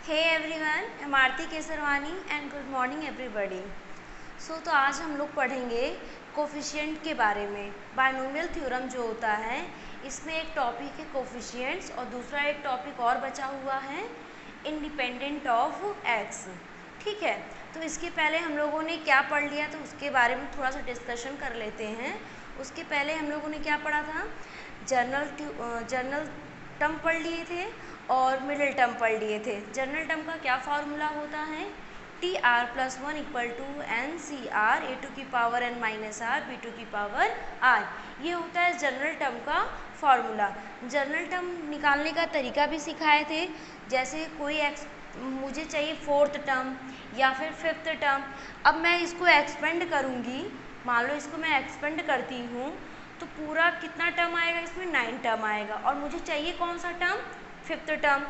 Hey everyone, I'm Aarti Kesarwani and good morning everybody. तो आज हम लोग पढ़ेंगे कोफिशिएंट के बारे में। बायनोमियल थ्योरम जो होता है इसमें एक टॉपिक है कोफिशिएंट्स और दूसरा एक टॉपिक और बचा हुआ है इंडिपेंडेंट ऑफ एक्स। ठीक है, तो इसके पहले हम लोगों ने क्या पढ़ लिया तो उसके बारे में थोड़ा सा डिस्कशन कर लेते हैं। उसके पहले हम लोगों ने क्या पढ़ा था, जनरल टर्म पढ़ लिए थे और मिडिल टर्म पढ़ लिए थे। जनरल टर्म का क्या फार्मूला होता है, T R plus one equal to N C R A to की power N minus R B to की पावर आर। ये होता है जनरल टर्म का फार्मूला। जनरल टर्म निकालने का तरीका भी सिखाए थे, जैसे कोई मुझे चाहिए फोर्थ टर्म या फिर फिफ्थ टर्म। अब मैं इसको एक्सपेंड करूँगी, मान लो इसको मैं एक्सपेंड करती हूँ तो पूरा कितना टर्म आएगा, इसमें 9 टर्म आएगा और मुझे चाहिए कौन सा टर्म, फिफ्थ टर्म।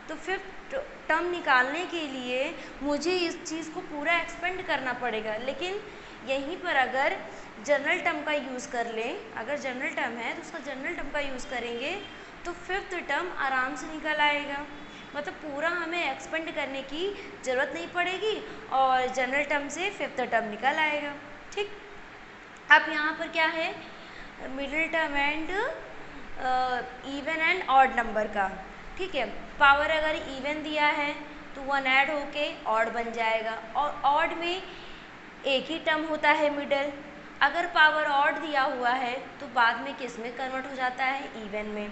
तो फिफ्थ टर्म निकालने के लिए मुझे इस चीज़ को पूरा एक्सपेंड करना पड़ेगा, लेकिन यहीं पर अगर जनरल टर्म का यूज़ कर लें, अगर जनरल टर्म है तो उसका जनरल टर्म का यूज़ करेंगे तो फिफ्थ टर्म आराम से निकल आएगा। मतलब पूरा हमें एक्सपेंड करने की ज़रूरत नहीं पड़ेगी और जनरल टर्म से फिफ्थ टर्म निकल आएगा। ठीक, अब यहाँ पर क्या है, middle term and even and odd number का। ठीक है, पावर अगर इवन दिया है तो 1 ऐड होके ऑड बन जाएगा और ऑड में एक ही टर्म होता है मिडल। अगर पावर ऑड दिया हुआ है तो बाद में किस में कन्वर्ट हो जाता है, इवन में।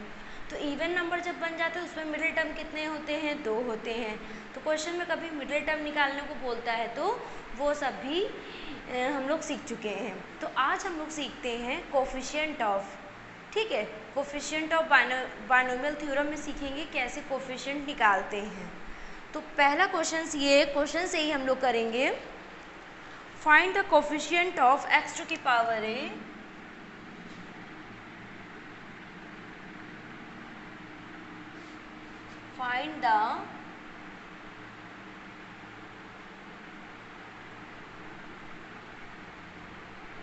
तो इवन नंबर जब बन जाता है उसमें मिडिल टर्म कितने होते हैं, 2 होते हैं। तो क्वेश्चन में कभी मिडिल टर्म निकालने को बोलता है तो वो सब भी हम लोग सीख चुके हैं। तो आज हम लोग सीखते हैं कोफिशिएंट ऑफ। ठीक है, कोफिशिएंट ऑफ बायनोमियल थ्योरम में सीखेंगे कैसे कोफिशिएंट निकालते हैं। तो पहला क्वेश्चन से ही हम लोग करेंगे, find the coefficient of X to की power A find the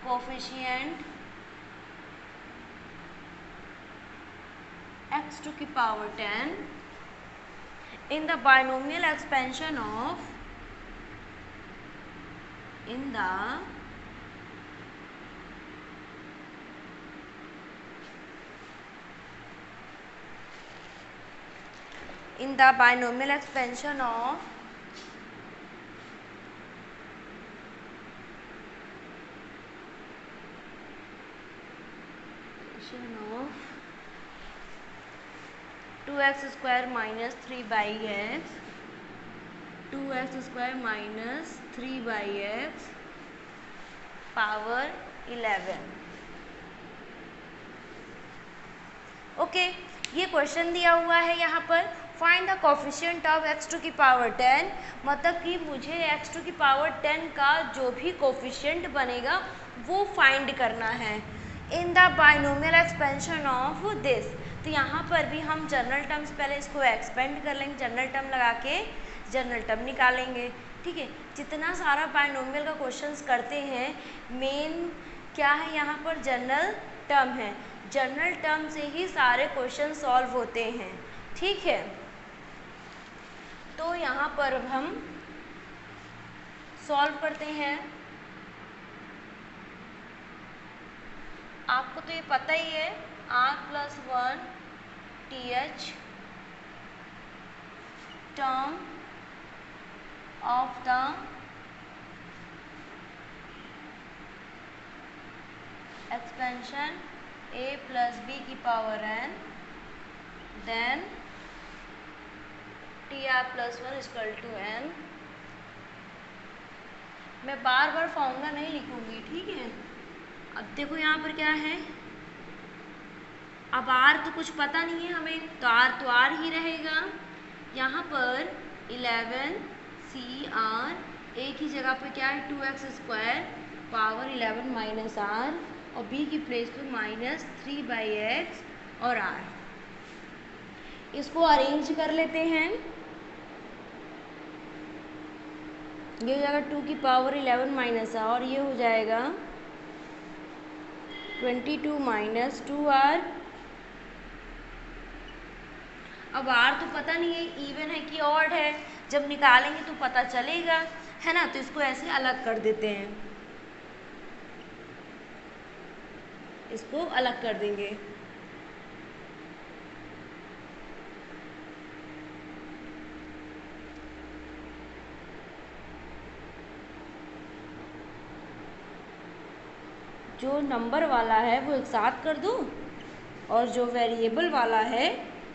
coefficient x to the power 10 in the binomial expansion of binomial expansion of two x square minus 3 by x 2x square minus 3 by x power 11। Okay, ये question दिया हुआ है यहाँ पर, find the coefficient of x to की power 10। मतलब कि मुझे x टू की पावर 10 का जो भी कोफिशिएंट बनेगा वो फाइंड करना है in the binomial expansion of this. तो यहाँ पर भी हम जनरल टर्म्स पहले इसको एक्सपेंड कर लेंगे, जनरल टर्म लगा के जनरल टर्म निकालेंगे। ठीक है, जितना सारा बायनोमियल का क्वेश्चंस करते हैं मेन क्या है, यहाँ पर जनरल टर्म है। जनरल टर्म से ही सारे क्वेश्चन सॉल्व होते हैं। ठीक है, तो यहाँ पर अब हम सॉल्व करते हैं। आपको तो ये पता ही है, r plus 1 th term of the expansion a plus b की power n then tr plus 1 equal to n। मैं बार बार फॉर्मूला नहीं लिखूंगी, ठीक है। अब देखो यहाँ पर क्या है, अब आर तो कुछ पता नहीं है हमें, तो आर ही रहेगा। यहाँ पर 11 सी आर एक ही जगह पे क्या है, 2x square power 11 minus r और b की प्लेस पे माइनस 3 बाई एक्स और r। इसको अरेंज कर लेते हैं। ये हो जाएगा 2 की पावर 11 माइनस आर और ये हो जाएगा 22 माइनस 2r। अब आर तो पता नहीं है इवन है कि ऑड है, जब निकालेंगे तो पता चलेगा, है ना। तो इसको ऐसे अलग कर देते हैं, इसको अलग कर देंगे। जो नंबर वाला है वो एक साथ कर दो और जो वेरिएबल वाला है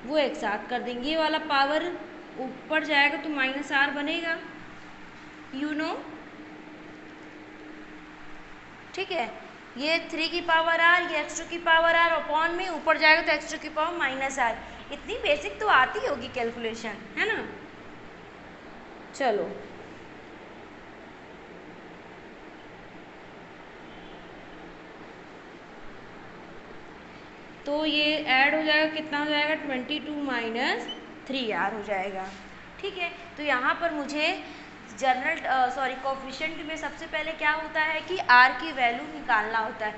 वो एक साथ कर देंगे। ये वाला पावर ऊपर जाएगा तो माइनस आर बनेगा, यू नो, ठीक है। ये 3 की पावर आर, ये x2 की पावर आर अपॉन में ऊपर जाएगा तो x2 की पावर माइनस आर। इतनी बेसिक तो आती होगी कैलकुलेशन, है ना। चलो तो ये ऐड हो जाएगा, कितना हो जाएगा 22 माइनस 3r हो जाएगा, ठीक है। तो यहाँ पर मुझे जनरल कोफिशिएंट में सबसे पहले क्या होता है कि r की वैल्यू निकालना होता है।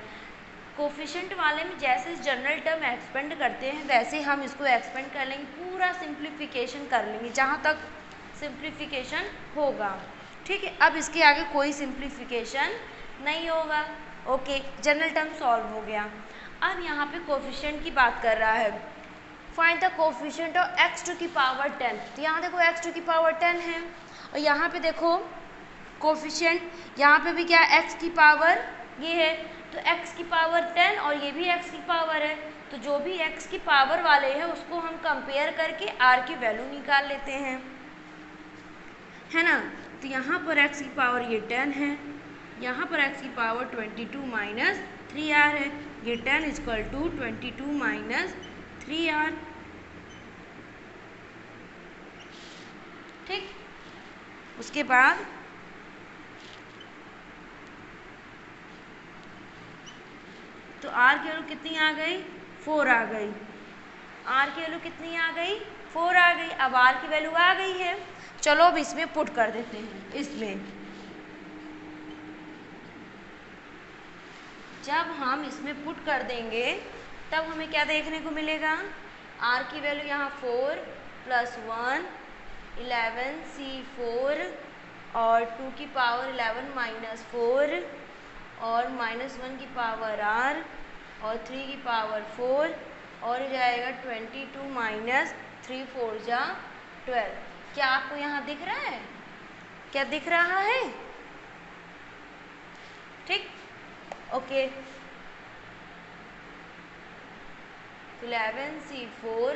कोफिशिएंट वाले में जैसे जनरल टर्म एक्सपेंड करते हैं वैसे हम इसको एक्सपेंड कर लेंगे, पूरा सिंप्लीफिकेशन कर लेंगे जहाँ तक सिंप्लीफिकेशन होगा, ठीक है। अब इसके आगे कोई सिंप्लीफिकेशन नहीं होगा, ओके। जनरल टर्म सॉल्व हो गया। अब यहाँ पे कोफिशिएंट की बात कर रहा है, find the coefficient of x2 की पावर 10। तो यहाँ देखो x2 की पावर 10 है और यहाँ पे देखो कोफिशिएंट, यहाँ पे भी क्या x की पावर ये है, तो x की पावर 10 और ये भी x की पावर है, तो जो भी x की पावर वाले हैं उसको हम कंपेयर करके r की वैल्यू निकाल लेते हैं, है ना। तो यहाँ पर x की पावर ये 10 है, यहाँ पर x की पावर 22 माइनस 3r है, ये 10 इक्वल टू 22 माइनस 3r, ठीक। उसके बाद तो r की वैल्यू कितनी आ गई, 4 आ गई। r की वैल्यू कितनी आ गई, 4 आ गई। अब r की वैल्यू आ गई है, चलो अब इसमें पुट कर देते हैं। इसमें जब हम इसमें पुट कर देंगे तब हमें क्या देखने को मिलेगा, r की वैल्यू यहाँ 4 + 1 11c4 और 2 की पावर 11 माइनस 4 और -1 की पावर r और 3 की पावर 4 और जाएगा 22 माइनस 3 4 जा 12। क्या आपको यहाँ दिख रहा है, क्या दिख रहा है, ठीक, ओके। 11c4,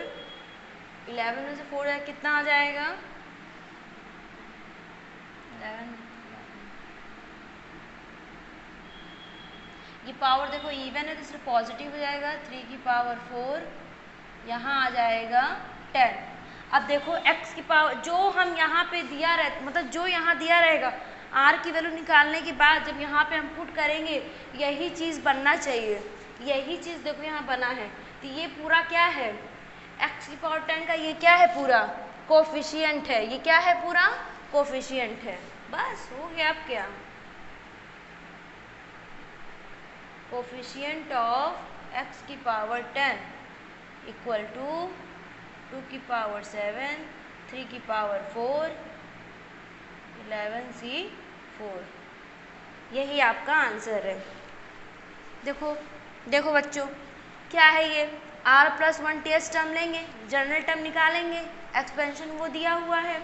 11 में से 4 कितना आ जाएगा, 11, ये पावर देखो इवन है तो इसलिए पॉजिटिव हो जाएगा, 3 की पावर 4 यहाँ आ जाएगा 10। अब देखो x की पावर जो हम यहाँ पे दिया रहे, मतलब जो यहाँ दिया रहेगा r की वैल्यू निकालने के बाद जब यहाँ पे हम पुट करेंगे यही चीज़ बनना चाहिए, यही चीज़ देखो यहाँ बना है। तो ये पूरा क्या है, x की पावर 10 का ये क्या है, पूरा कोफिशिएंट है, ये क्या है, पूरा कोफिशिएंट है। बस हो गया। अब क्या, कोफिशिएंट ऑफ x की पावर 10 इक्वल टू 2 की पावर 7, 3 की पावर 4, 11c4, यही आपका आंसर है। देखो देखो बच्चों, क्या है ये, r+1 ts टर्म लेंगे, जनरल टर्म निकालेंगे, एक्सपेंशन वो दिया हुआ है।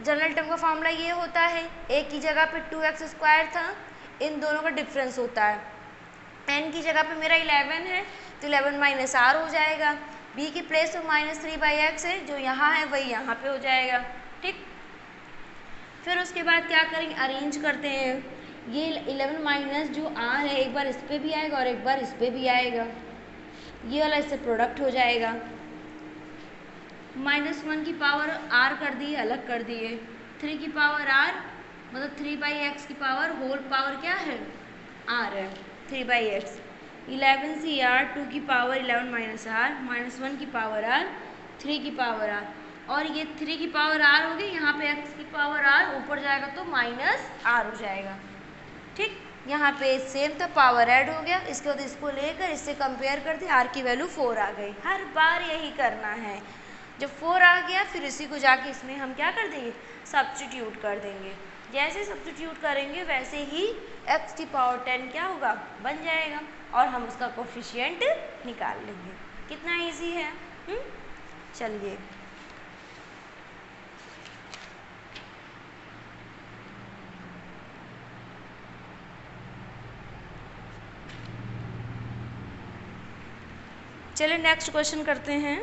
जनरल टर्म का फॉर्मूला ये होता है, a की जगह पे 2x² था, इन दोनों का डिफरेंस होता है। n की जगह पे मेरा 11 है तो 11 माइनस r हो जाएगा, b की प्लेस में -3/x है, जो यहाँ है वही यहाँ पे हो जाएगा, ठीक। फिर उसके बाद क्या करेंगे, अरेंज करते हैं। ये 11 माइनस जो r है एक बार इस पर भी आएगा और एक बार इस पर भी आएगा, ये वाला इससे प्रोडक्ट हो जाएगा। -1 की पावर r कर दिए, अलग कर दिए, 3 की पावर r मतलब 3/x की पावर होल पावर क्या है, r है, 3/x, 11c_r 2 की पावर 11 माइनस r, -1 की पावर r, 3 की पावर r, और ये 3 की पावर r हो गई, यहाँ पे x की पावर r ऊपर जाएगा तो -r हो जाएगा, ठीक। यहाँ पे सेम था, पावर ऐड हो गया, इसके बाद इसको लेकर इससे कंपेयर कर दिया, r की वैल्यू 4 आ गई। हर बार यही करना है, जब 4 आ गया फिर इसी को जाके इसमें हम क्या कर देंगे, सब्स्टिट्यूट कर देंगे। जैसे सब्स्टिट्यूट करेंगे वैसे ही x⁻10 क्या होगा, बन जाएगा और हम उसका कोफिशिएंट निकाल लेंगे। कितना इजी है। चलिए नेक्स्ट क्वेश्चन करते हैं।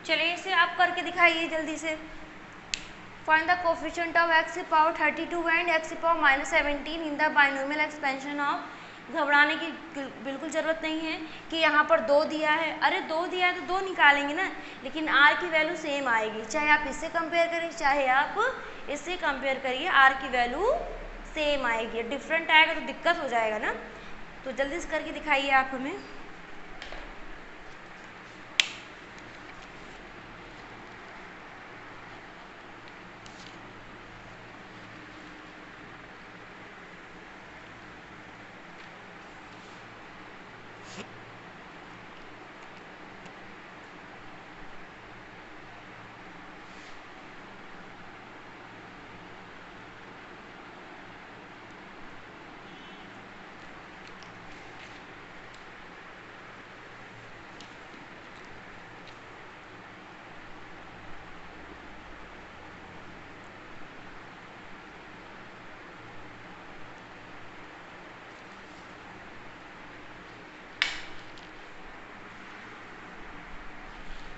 चलिए इसे आप करके दिखाइए जल्दी से। Find the coefficient of x⁻32 and x⁻17 in the binomial expansion of. घबराने की बिल्कुल ज़रूरत नहीं है कि यहाँ पर 2 दिया है, अरे 2 दिया है तो 2 निकालेंगे ना, लेकिन r की वैल्यू सेम आएगी, चाहे आप इससे कंपेयर करिए चाहे आप इससे कंपेयर करिए, r की वैल्यू सेम आएगी। डिफरेंट आएगा तो दिक्कत हो जाएगा ना, तो जल्दी से करके दिखाइए आप हमें।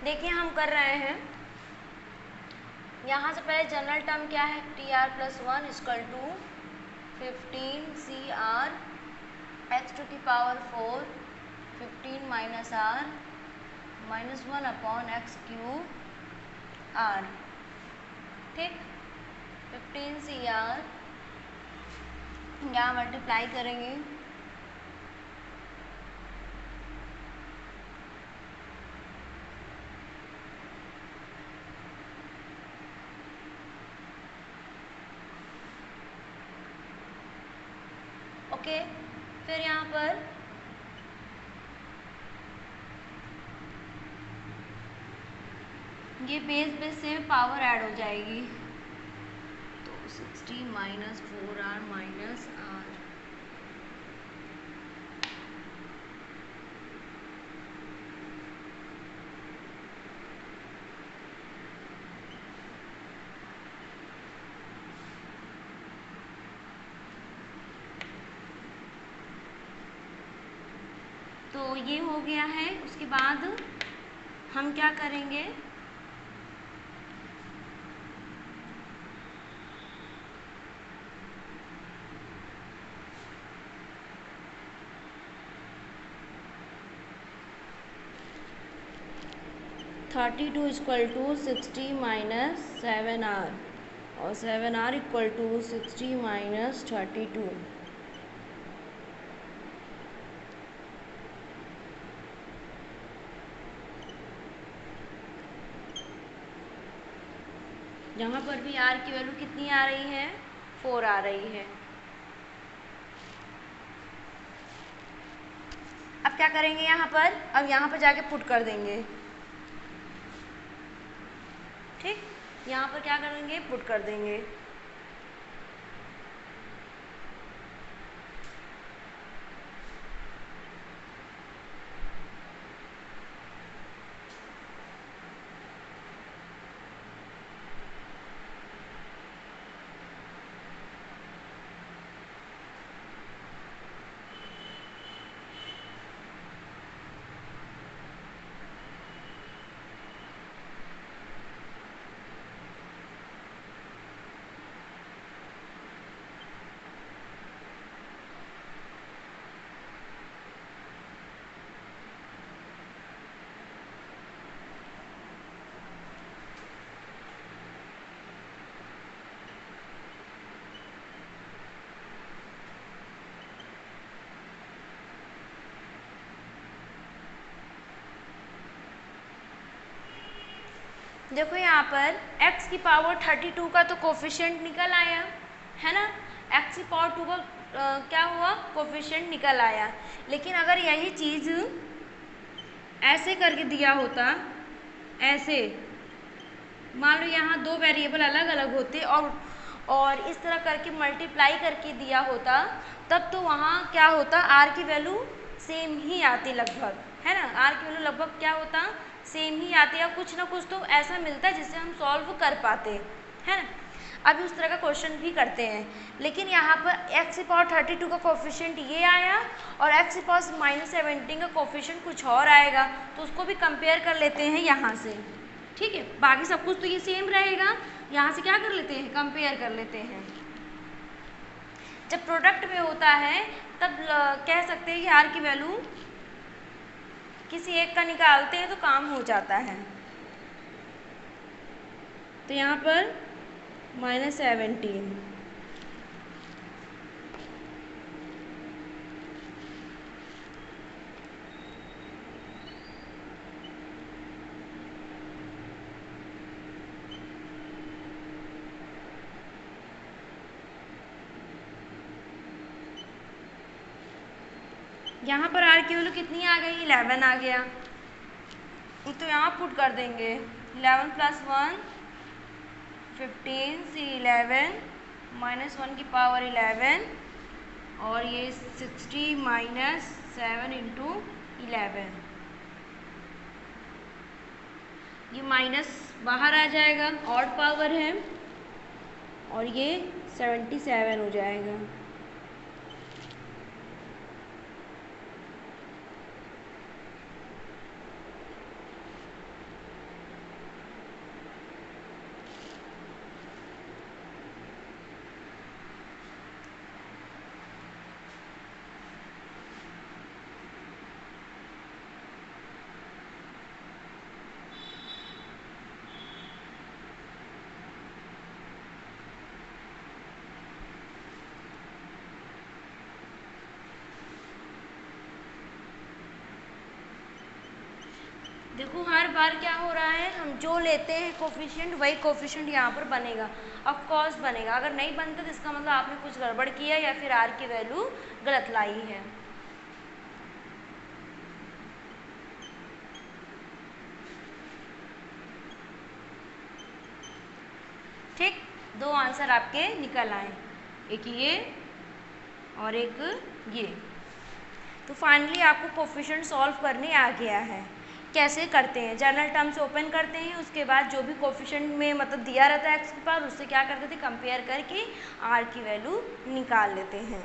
देखिए हम कर रहे हैं, यहाँ से पहले जनरल टर्म क्या है, TR+1 = 15CR x⁴ 15 - r -1/x³ r, ठीक। 15CR यहाँ मल्टीप्लाई करेंगे, ओके। फिर यहाँ पर ये बेस से पावर ऐड हो जाएगी, तो 60 - 4r - r, तो ये हो गया है। उसके बाद हम क्या करेंगे, (32 = 60 - 7r और 7r = 60 - 32। यहाँ पर भी r की वैल्यू कितनी आ रही है, 4 आ रही है। अब क्या करेंगे यहाँ पर, अब यहाँ पर जाके पुट कर देंगे, यहाँ पर क्या करेंगे, पुट कर देंगे। देखो यहाँ पर x की पावर 32 का तो कोफिशिएंट निकल आया है ना, x की पावर 2 का क्या हुआ, कोफिशिएंट निकल आया। लेकिन अगर यही चीज़ ऐसे करके दिया होता, ऐसे मान लो यहाँ दो वेरिएबल अलग अलग होते और इस तरह करके मल्टीप्लाई करके दिया होता, तब तो वहाँ क्या होता, r की वैल्यू सेम ही आती लगभग, है ना, r की वैल्यू लगभग क्या होता, सेम ही आती, या कुछ ना कुछ तो ऐसा मिलता है जिससे हम सॉल्व कर पाते, है ना। अभी उस तरह का क्वेश्चन भी करते हैं, लेकिन यहाँ पर x की पावर 32 का कोफिशिएंट ये आया और x की पावर -17 का कोफिशिएंट कुछ और आएगा, तो उसको भी कंपेयर कर लेते हैं यहाँ से, ठीक है। बाकी सब कुछ तो ये सेम रहेगा, यहाँ से क्या कर लेते हैं, कंपेयर कर लेते हैं। जब प्रोडक्ट में होता है तब कह सकते हैं कि r की वैल्यू किसी एक का निकालते हैं तो काम हो जाता है। तो यहाँ पर -17, यहाँ पर r की वैल्यू कितनी आ गई, 11 आ गया, तो यहाँ पुट कर देंगे 11 + 1 15 से 11 -1 की पावर 11 और ये 60 - 7 × 11, ये माइनस बाहर आ जाएगा, ऑड पावर है, और ये 77 हो जाएगा। देखो हर बार क्या हो रहा है, हम जो लेते हैं कोफिशिएंट वही कोफिशिएंट यहाँ पर बनेगा, ऑफ कोर्स बनेगा। अगर नहीं बनता तो इसका मतलब आपने कुछ गड़बड़ किया या फिर r की वैल्यू गलत लाई है। ठीक, दो आंसर आपके निकल आए, एक ये और एक ये। तो फाइनली आपको कोफिशिएंट सॉल्व करने आ गया है। कैसे करते हैं, जनरल टर्म्स ओपन करते हैं, उसके बाद जो भी कोफिशिएंट में मतलब दिया रहता है x के पास, उससे क्या करते थे, कंपेयर करके r की वैल्यू निकाल लेते हैं।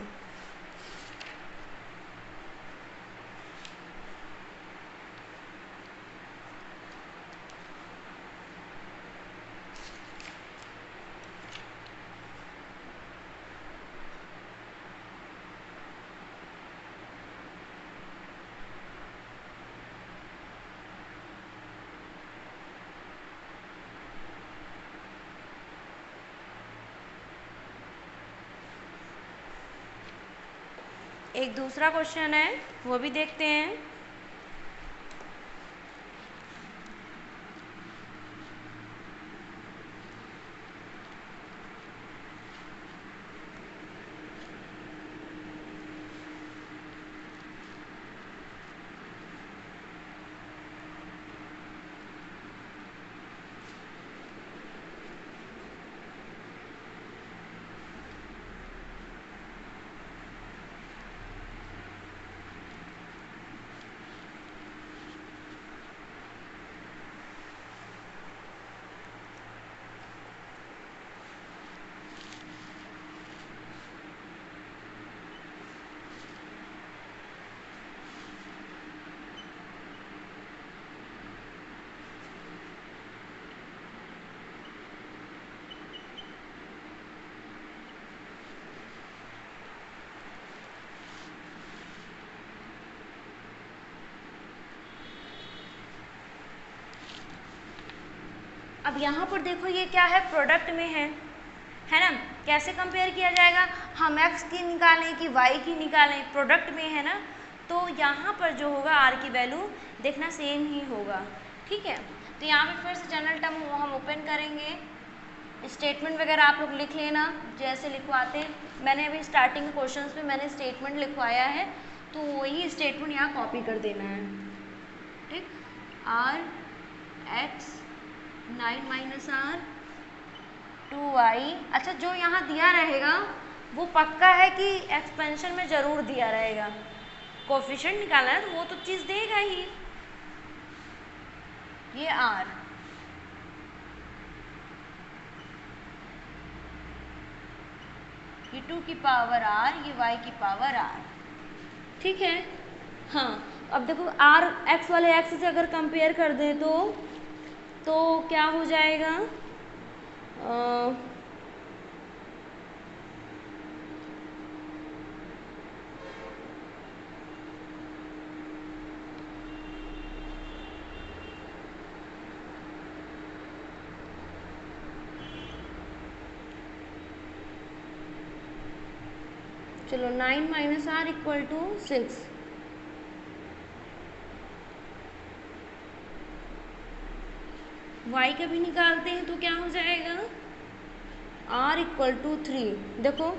एक दूसरा क्वेश्चन है, वो भी देखते हैं। अब यहाँ पर देखो ये क्या है, प्रोडक्ट में है ना। कैसे कंपेयर किया जाएगा, हम x की निकालें कि y की निकालें, प्रोडक्ट में है ना, तो यहाँ पर जो होगा r की वैल्यू देखना सेम ही होगा, ठीक है। तो यहाँ पर फिर से जनरल टर्म हम ओपन करेंगे, स्टेटमेंट वगैरह आप लोग लिख लेना जैसे लिखवाते। मैंने अभी स्टार्टिंग के क्वेश्चंस में मैंने स्टेटमेंट लिखवाया है, तो वही स्टेटमेंट यहाँ कॉपी कर देना है, ठीक। r x 9 minus r 2y, अच्छा जो यहाँ दिया रहेगा वो पक्का है कि एक्सपेंशन में ज़रूर दिया रहेगा, कोफिशिएंट निकालना है तो वो तो चीज़ देगा ही। ये r, ये 2 की पावर r, ये y की पावर r, ठीक है। हाँ, अब देखो r x वाले x से अगर कंपेयर कर दें तो क्या हो जाएगा, चलो 9 minus r equal to 6, y का भी निकालते हैं तो क्या हो जाएगा, r इक्वल टू 3, देखो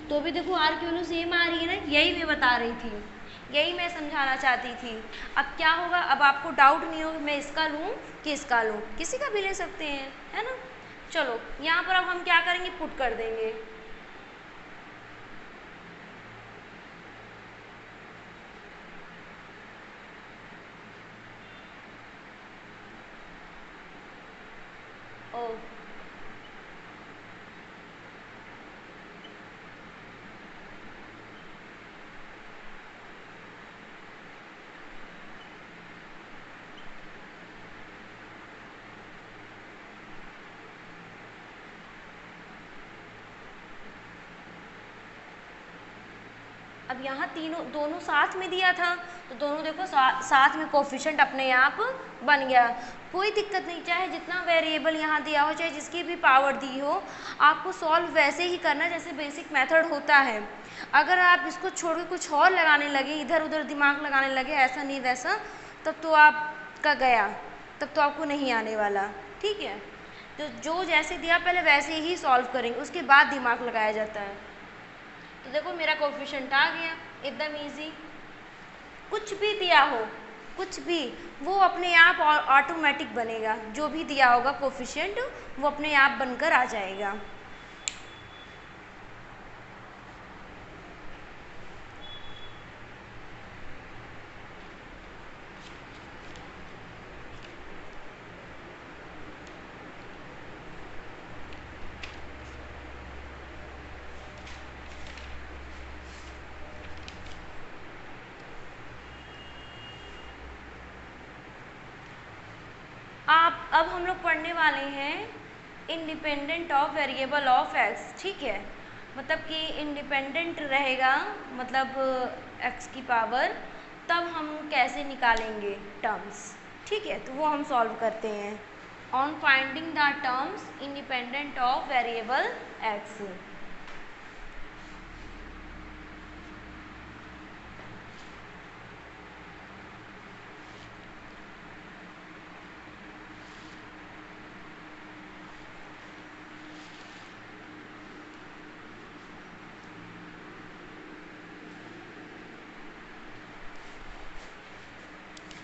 तो भी देखो r की वैल्यू सेम आ रही है ना, यही मैं बता रही थी, यही मैं समझाना चाहती थी। अब क्या होगा, अब आपको डाउट नहीं होगा मैं इसका लूँ कि इसका लूँ, किसी का भी ले सकते हैं, है ना। चलो यहाँ पर अब हम क्या करेंगे, पुट कर देंगे, ओ अब यहाँ दोनों साथ में दिया था तो दोनों देखो साथ में कोफिशिएंट अपने आप बन गया, कोई दिक्कत नहीं, चाहे जितना वेरिएबल यहाँ दिया हो, चाहे जिसकी भी पावर दी हो, आपको सॉल्व वैसे ही करना जैसे बेसिक मेथड होता है। अगर आप इसको छोड़ के कुछ और लगाने लगे, इधर उधर दिमाग लगाने लगे, ऐसा नहीं वैसा, तब तो आपका गया, तब तो आपको नहीं आने वाला, ठीक है। तो जो जैसे दिया पहले वैसे ही सॉल्व करेंगे, उसके बाद दिमाग लगाया जाता है। तो देखो मेरा कोफिशिएंट आ गया, एकदम इजी, कुछ भी दिया हो, कुछ भी, वो अपने आप ऑटोमेटिक बनेगा, जो भी दिया होगा कोफिशिएंट वो अपने आप बनकर आ जाएगा। अब हम लोग पढ़ने वाले हैं independent of variable of x, ठीक है। मतलब कि इंडिपेंडेंट रहेगा, मतलब एक्स की पावर, तब हम कैसे निकालेंगे टर्म्स, ठीक है। तो वो हम सॉल्व करते हैं, on finding the terms independent of variable x.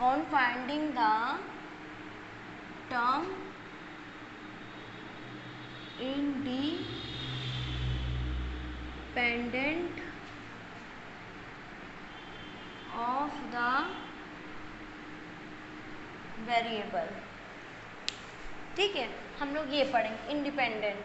On finding the term independent of the variable, ठीक है। हम लोग ये पढ़ेंगे independent,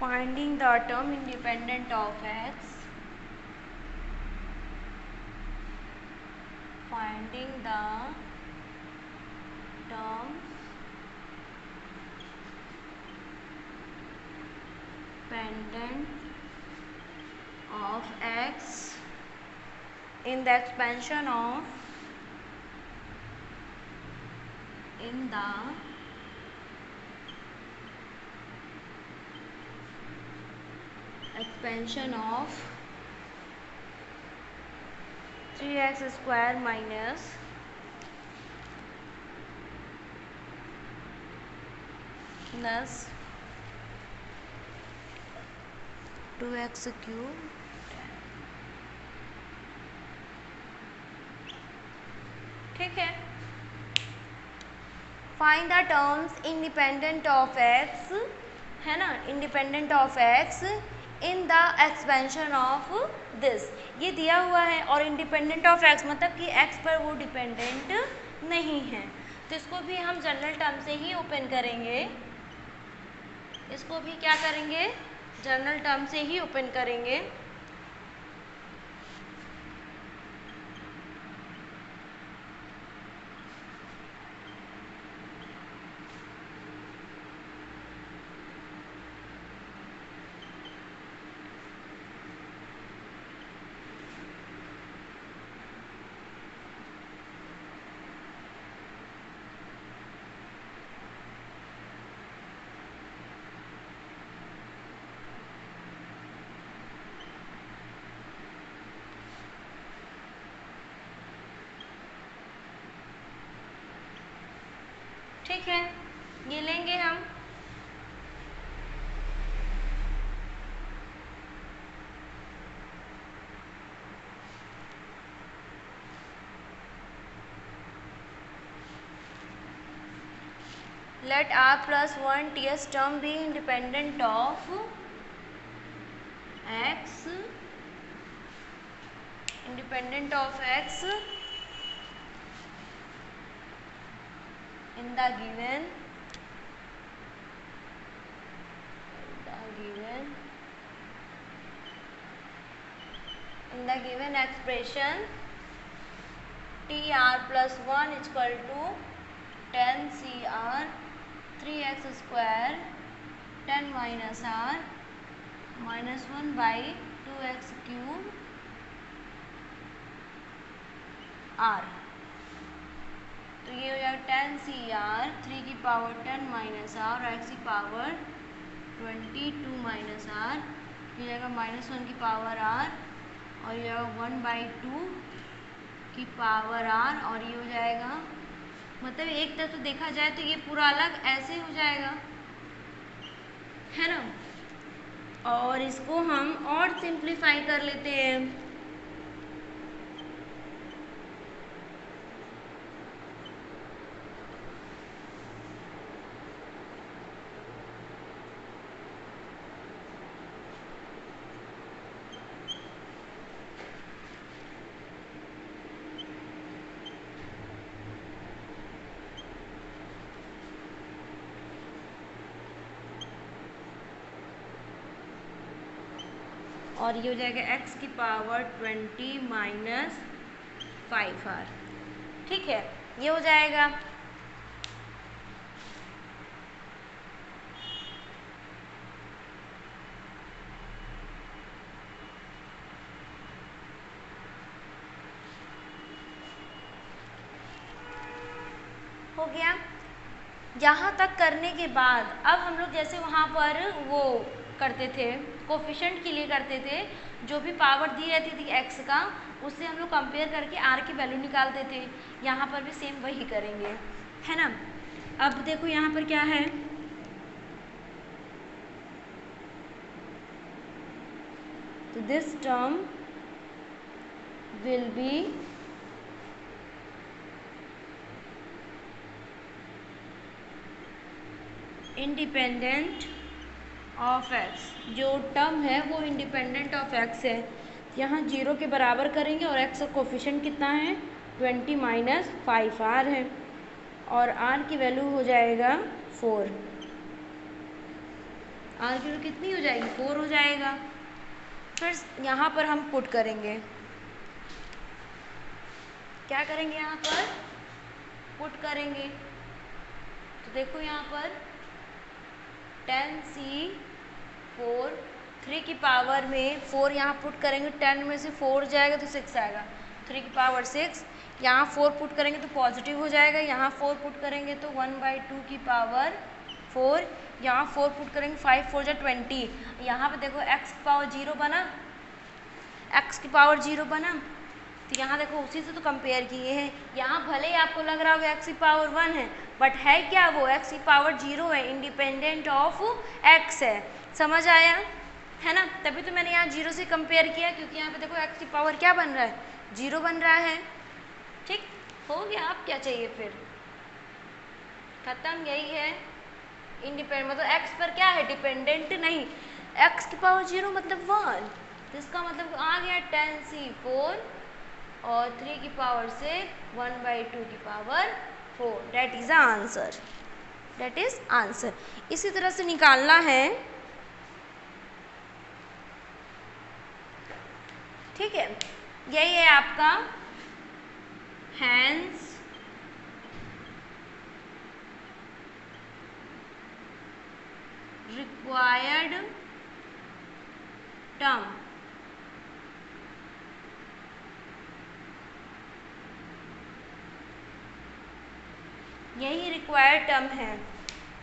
finding the term independent of x, finding the term independent of x in the expansion of expansion of 3x square minus plus 2x cube ठीक है। Find the terms independent of x, है ना, independent of x in the expansion of this, ये दिया हुआ है। और independent of x मतलब कि एक्स पर वो डिपेंडेंट नहीं है, तो इसको भी हम जनरल टर्म से ही ओपन करेंगे, इसको भी क्या करेंगे, जनरल टर्म से ही ओपन करेंगे। ठीक है, ये लेंगे हम। Let r plus 1 ts term be independent of x, independent of x in the given expression tr plus 1 is equal to 10 cr 3x square 10 minus r minus 1 by 2x cube r, तो ये हो जाएगा 10 cr 3 की power 10 minus r और x की power 22 minus r, ये जाएगा minus 1 की पावर r और ये जाएगा 1/2 की पावर r, और ये हो जाएगा, मतलब एक तरफ से देखा जाए तो ये पूरा अलग ऐसे हो जाएगा, है ना। और इसको हम और सिंप्लीफाई कर लेते हैं। और ये हो जाएगा x की पावर 20 माइनस 5r, ठीक है, ये हो जाएगा। हो गया। यहाँ तक करने के बाद अब हम लोग जैसे वहाँ पर वो करते थे, कोफिशिएंट के लिए करते थे, जो भी पावर दी रहती थी x का, उससे हम लोग कंपेयर करके r की वैल्यू निकालते थे। यहाँ पर भी सेम वही करेंगे, है ना। अब देखो यहाँ पर क्या है, तो this term will be independent of x, जो टर्म है वो इंडिपेंडेंट ऑफ एक्स है। यहाँ 0 के बराबर करेंगे और एक्स का कोफिशिएंट कितना है 20 माइनस 5r है, और r की वैल्यू हो जाएगा 4। r की वैल्यू कितनी हो जाएगी 4 हो जाएगा। फिर यहाँ पर हम पुट करेंगे, क्या करेंगे यहाँ पर पुट करेंगे। तो देखो यहाँ पर 10c4 3 की पावर में 4 यहाँ पुट करेंगे, 10 में से 4 जाएगा तो 6 आएगा, 3 की पावर 6। यहाँ 4 पुट करेंगे तो पॉजिटिव हो जाएगा, यहाँ 4 पुट करेंगे तो 1/2 की पावर 4, यहाँ 4 पुट करेंगे 5 4 जा 20। यहाँ पे देखो x की पावर 0 बना, x की पावर 0 बना, तो यहाँ देखो उसी से तो कंपेयर किए हैं। यहाँ भले ही आपको लग रहा होगा x की पावर 1 है, बट है क्या वो x की पावर 0 है, इंडिपेंडेंट ऑफ x है। समझ आया है ना? तभी तो मैंने यहाँ 0 से कंपेयर किया, क्योंकि यहाँ पे देखो x की पावर क्या बन रहा है 0 बन रहा है। ठीक हो गया, आप क्या चाहिए फिर, खत्म, यही है। इंडिपेंडेंट मतलब x पर क्या है डिपेंडेंट नहीं, x की पावर 0 मतलब 1, जिसका मतलब आ गया 10c4 और 3 की पावर से 1/2 की power 4, that is answer, that is answer. इसी तरह से निकालना है, ठीक है। यही है आपका हैंस रिक्वायर्ड टर्म, यही रिक्वायर्ड टर्म है।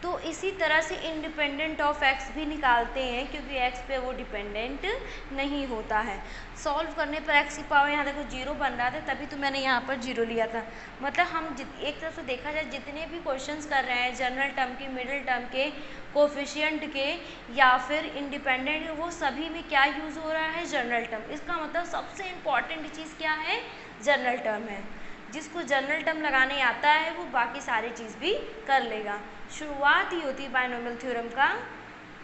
तो इसी तरह से इंडिपेंडेंट ऑफ x भी निकालते हैं, क्योंकि x पे वो डिपेंडेंट नहीं होता है। सॉल्व करने पर x की पावर यहाँ देखो 0 बन रहा था, तभी तो मैंने यहाँ पर 0 लिया था। मतलब हम एक तरफ से देखा जाए जितने भी क्वेश्चंस कर रहे हैं जनरल टर्म के, मिडिल टर्म के, कोफिशिएंट के या फिर इंडिपेंडेंट, वो सभी में क्या यूज़ हो रहा है जनरल टर्म। इसका मतलब सबसे इम्पॉर्टेंट चीज़ क्या है, जनरल टर्म है। जिसको जनरल टर्म लगाने आता है वो बाकी सारी चीज़ भी कर लेगा। शुरुआत ही होती है बायनोमियल थ्योरम का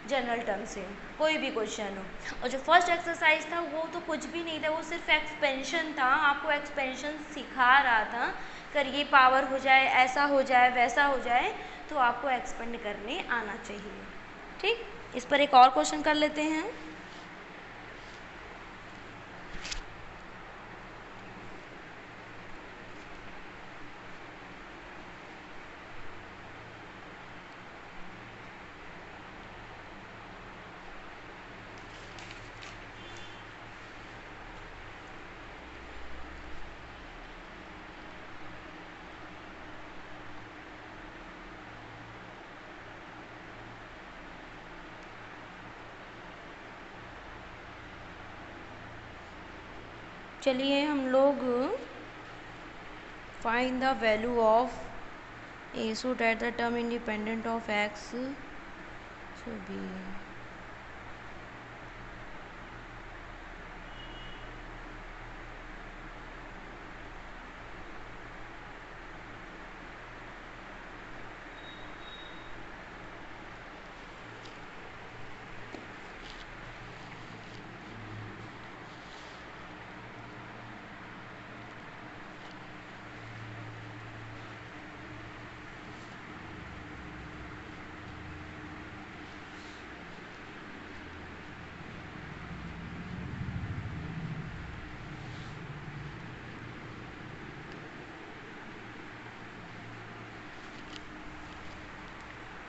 जनरल टर्म से, कोई भी क्वेश्चन हो। और जो फर्स्ट एक्सरसाइज था वो तो कुछ भी नहीं था, वो सिर्फ एक्सपेंशन था, आपको एक्सपेंशन सिखा रहा था, कर ये पावर हो जाए, ऐसा हो जाए, वैसा हो जाए, तो आपको एक्सपेंड करने आना चाहिए। ठीक, इस पर एक और क्वेश्चन कर लेते हैं। चलिए हम लोग find the value of a so that the term independent of x should be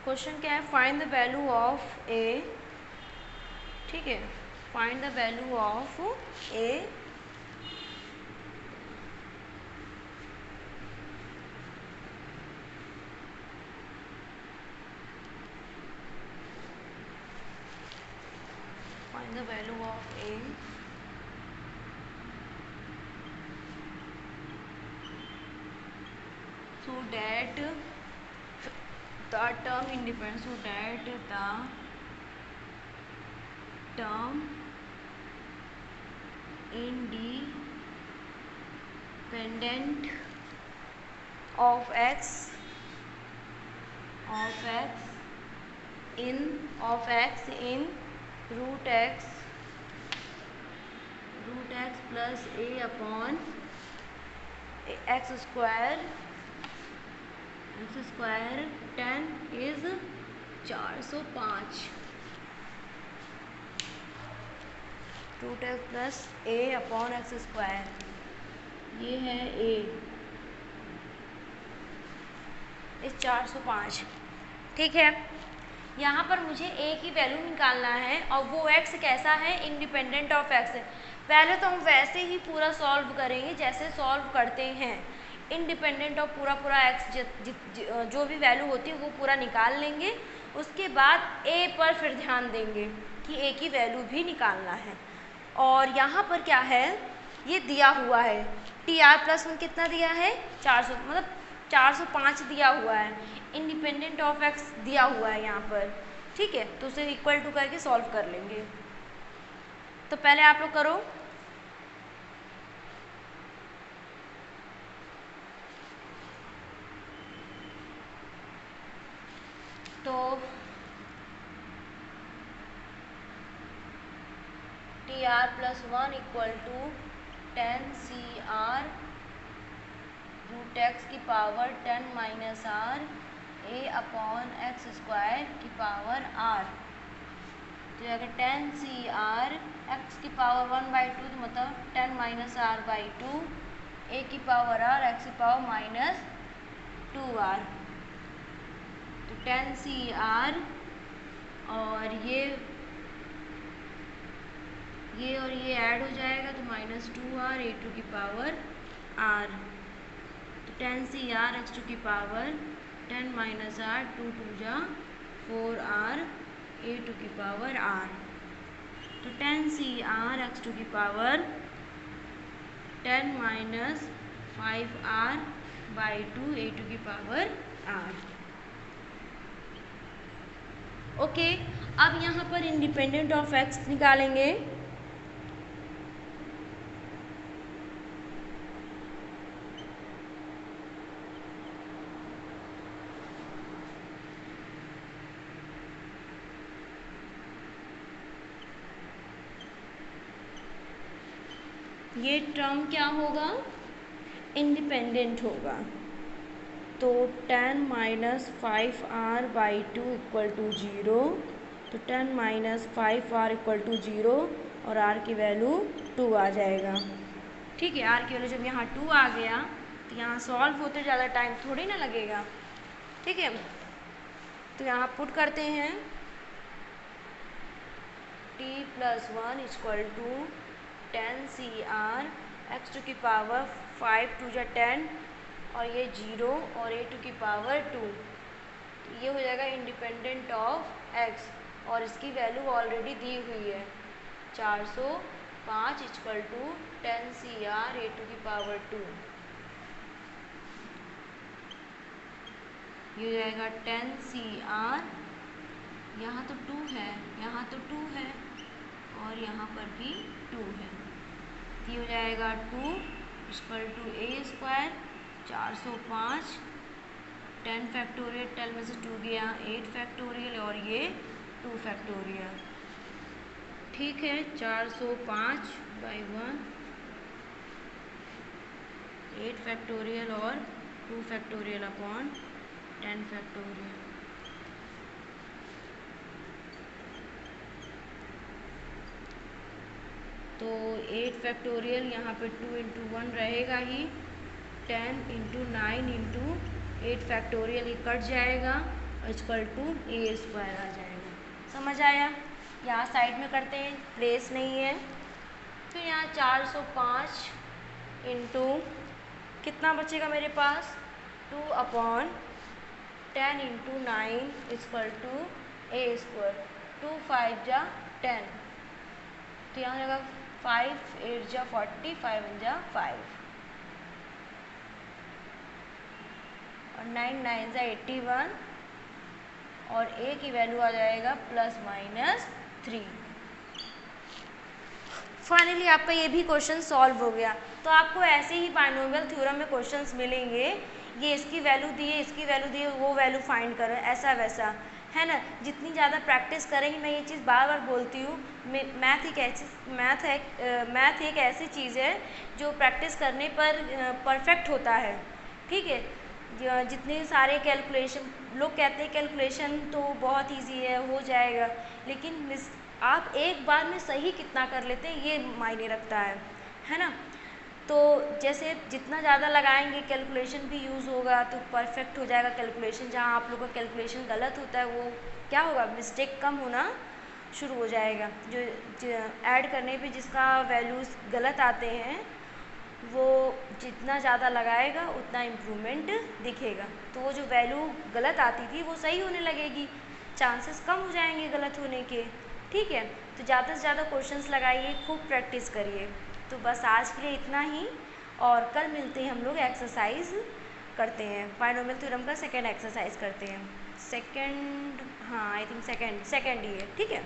question क्या है, फाइंड द वैल्यू ऑफ ए, ठीक है, find the value of A find the value of a so that the term independent, so that the term independent of x in root x plus a upon x square 10 is 405। Root x plus a upon x square, ये है ए इस 405। ठीक है, यहाँ पर मुझे ए की value निकालना है और वो एक्स कैसा है, इंडिपेंडेंट ऑफ एक्स है। पहले तो हम वैसे ही पूरा सॉल्व करेंगे जैसे सॉल्व करते हैं, इंडिपेंडेंट ऑफ पूरा एक्स जो भी वैल्यू होती है वो पूरा निकाल लेंगे। उसके बाद ए पर फिर ध्यान देंगे कि ए की वैल्यू भी निकालना है। और यहाँ पर क्या है, ये दिया हुआ है टी आर प्लस वन कितना दिया है 400, मतलब 405 दिया हुआ है, इंडिपेंडेंट ऑफ एक्स दिया हुआ है यहाँ पर। ठीक है, तो उसे इक्वल टू करके सॉल्व कर लेंगे। तो पहले आप लोग करो। तो T R plus one equal to 10 C R root X की power 10 minus R A upon x square की पावर आर। तो अगर 10 सी आर एक्स की पावर 1/2 तो मतलब 10 माइनस आर बाई 2 ए की पावर आर एक्स की पावर माइनस 2 आर। तो 10 सी आर और ये और ये ऐड हो जाएगा तो माइनस 2 आर ए टू की पावर आर। तो 10 सी आर एक्स टू की पावर 10 माइनस आर 2 2 जा 4 आर ए टू की पावर आर। तो 10 सी आर एक्स टू की power 10 minus 5 r by 2 a to की पावर आर। ओके, अब यहाँ पर इंडिपेंडेंट ऑफ एक्स निकालेंगे। ये टर्म क्या होगा, इंडिपेंडेंट होगा। तो 10 minus 5 r by 2 equal to 0। तो 10 माइनस 5 आर इक्वल टू 0 और आर की वैल्यू 2 आ जाएगा। ठीक है, आर की वैल्यू जब यहाँ 2 आ गया तो यहाँ सॉल्व होते ज़्यादा टाइम थोड़ी ना लगेगा। ठीक है, तो यहाँ पुट करते हैं t plus 1 equal to 10 C are x to की पावर 5 2 जा 10 और ये 0 और ए टू की पावर 2। तो ये हो जाएगा इंडिपेंडेंट ऑफ एक्स और इसकी वैल्यू ऑलरेडी दी हुई है 405 equal to 10 C R A to की पावर 2। ये हो जाएगा 10 सी आर, यहाँ तो 2 है, यहाँ तो 2 है और यहाँ पर भी 2 है। ये हो जाएगा 2 equal to a square 405 10 factorial, 10 में से 2 गया 8 फैक्टोरियल और ये 2 फैक्टोरियल। ठीक है, 405 बाई 1 8 फैक्टोरियल और 2 फैक्टोरियल अपॉन 10 फैक्टोरियल। तो 8 फैक्टोरियल यहाँ पे 2 इंटू 1 रहेगा ही, 10 इंटू 9 इंटू 8 फैक्टोरियल ये कट जाएगा और इक्वल टू ए स्क्वायर आ जाएगा। समझ आया? यहाँ साइड में करते हैं, प्लेस नहीं है। फिर यहाँ 405 इंटू कितना बचेगा मेरे पास 2 upon 10 into 9 equal to a square. 2 5 जा 10, तो यहाँ जाएगा 5 8 जा 40 5 1 जा 5 और 9 9 जा 81 और ए की वैल्यू आ जाएगा प्लस माइनस 3। फाइनली आपका ये भी क्वेश्चन सॉल्व हो गया। तो आपको ऐसे ही बाइनोमियल थ्योरम में क्वेश्चंस मिलेंगे, ये इसकी वैल्यू दी है, इसकी वैल्यू दी है, वो वैल्यू फाइंड करो, ऐसा वैसा, है ना। जितनी ज़्यादा प्रैक्टिस करेंगे, मैं ये चीज़ बार बार बोलती हूँ, मैथ एक ऐसी चीज़ है जो प्रैक्टिस करने पर परफेक्ट होता है। ठीक है, जितने सारे कैलकुलेशन, लोग कहते हैं कैलकुलेशन तो बहुत ईजी है, हो जाएगा, लेकिन आप एक बार में सही कितना कर लेते हैं ये मायने रखता है ना। तो जैसे जितना ज़्यादा लगाएंगे कैलकुलेशन भी यूज़ होगा तो परफेक्ट हो जाएगा कैलकुलेशन। जहाँ आप लोग का कैलकुलेशन गलत होता है वो क्या होगा, मिस्टेक कम होना शुरू हो जाएगा। जो ऐड करने पे जिसका वैल्यूज़ गलत आते हैं वो जितना ज़्यादा लगाएगा उतना इम्प्रूवमेंट दिखेगा। तो वो जो वैल्यू गलत आती थी वो सही होने लगेगी, चांसेस कम हो जाएंगे गलत होने के। ठीक है, तो ज़्यादा से ज़्यादा क्वेश्चंस लगाइए, खूब प्रैक्टिस करिए। तो बस आज के लिए इतना ही, और कल मिलते हैं हम लोग एक्सरसाइज करते हैं, बायनोमियल थ्योरम का सेकेंड एक्सरसाइज करते हैं। सेकेंड, हाँ आई थिंक सेकेंड ही है। ठीक है।